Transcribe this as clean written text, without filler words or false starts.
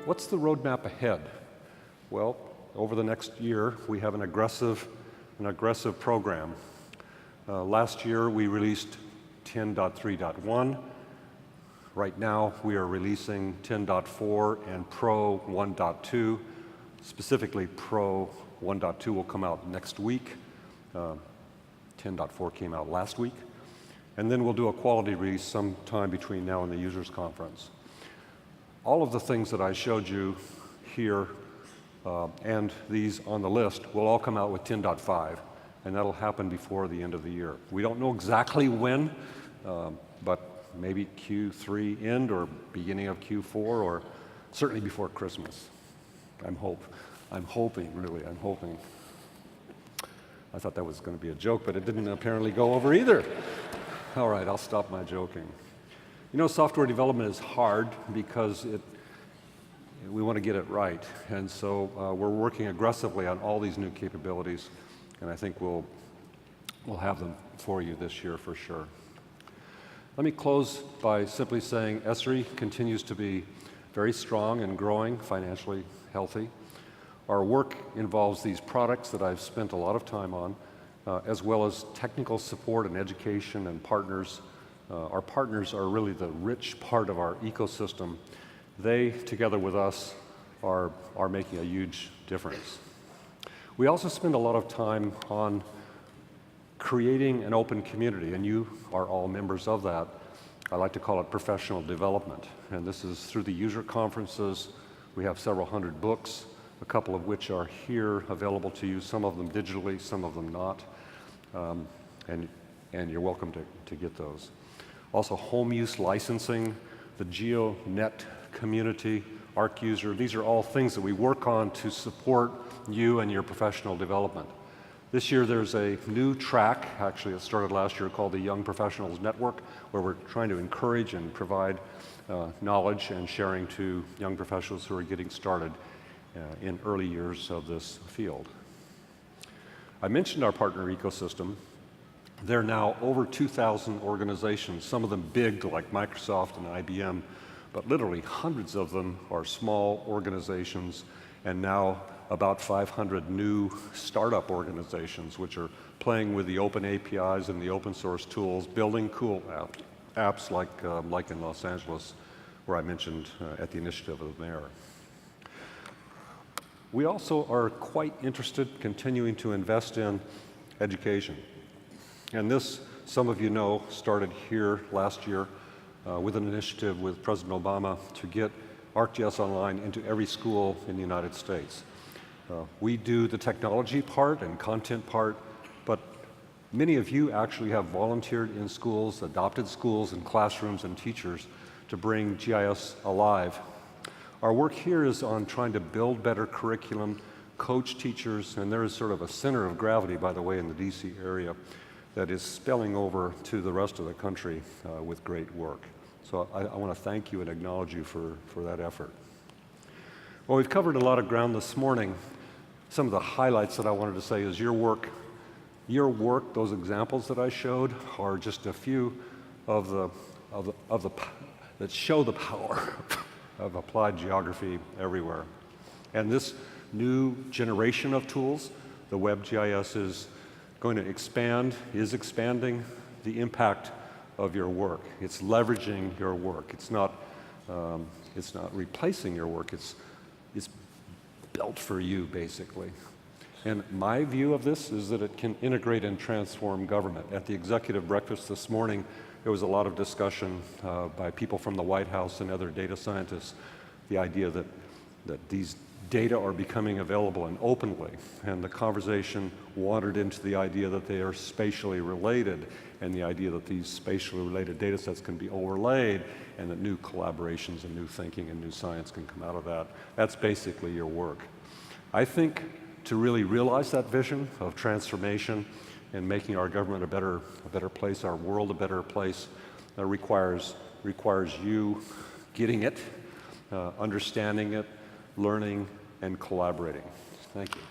What's the roadmap ahead? Well, over the next year, we have an aggressive program. Last year, we released 10.3.1. Right now, we are releasing 10.4 and Pro 1.2. Specifically, Pro 1.2 will come out next week. 10.4 came out last week. And then we'll do a quality release sometime between now and the users conference. All of the things that I showed you here and these on the list will all come out with 10.5, and that'll happen before the end of the year. We don't know exactly when, but maybe Q3 end or beginning of Q4, or certainly before Christmas. I'm hoping. I thought that was going to be a joke, but it didn't apparently go over either. All right, I'll stop my joking. You know, software development is hard because we want to get it right. And so we're working aggressively on all these new capabilities, and I think we'll have them for you this year for sure. Let me close by simply saying Esri continues to be very strong and growing, financially healthy. Our work involves these products that I've spent a lot of time on, as well as technical support and education and partners. Our partners are really the rich part of our ecosystem. They, together with us, are making a huge difference. We also spend a lot of time on creating an open community, and you are all members of that. I like to call it professional development, and this is through the user conferences. We have several hundred books, a couple of which are here available to you, some of them digitally, some of them not, and you're welcome to get those. Also, home use licensing, the GeoNet community, ArcUser, these are all things that we work on to support you and your professional development. This year there's a new track, actually it started last year, called the Young Professionals Network, where we're trying to encourage and provide knowledge and sharing to young professionals who are getting started in early years of this field. I mentioned our partner ecosystem. There are now over 2,000 organizations, some of them big like Microsoft and IBM, but literally hundreds of them are small organizations, and now about 500 new startup organizations which are playing with the open APIs and the open source tools, building cool apps like in Los Angeles, where I mentioned at the initiative of the mayor. We also are quite interested in continuing to invest in education. And this, some of you know, started here last year with an initiative with President Obama to get ArcGIS Online into every school in the United States. We do the technology part and content part, but many of you actually have volunteered in schools, adopted schools and classrooms and teachers to bring GIS alive. Our work here is on trying to build better curriculum, coach teachers, and there is sort of a center of gravity, by the way, in the DC area that is spilling over to the rest of the country with great work. So I want to thank you and acknowledge you for that effort. Well, we've covered a lot of ground this morning. Some of the highlights that I wanted to say is your work, those examples that I showed are just a few that show the power of applied geography everywhere. And this new generation of tools, the WebGIS is going to is expanding the impact of your work. It's leveraging your work. It's not replacing your work. It's built for you, basically. And my view of this is that it can integrate and transform government. At the executive breakfast this morning, there was a lot of discussion by people from the White House and other data scientists, the idea that these data are becoming available and openly, and the conversation wandered into the idea that they are spatially related, and the idea that these spatially related data sets can be overlaid, and that new collaborations and new thinking and new science can come out of that. That's basically your work. I think to really realize that vision of transformation and making our government a better place, our world a better place, requires you getting it, understanding it, learning, and collaborating. Thank you.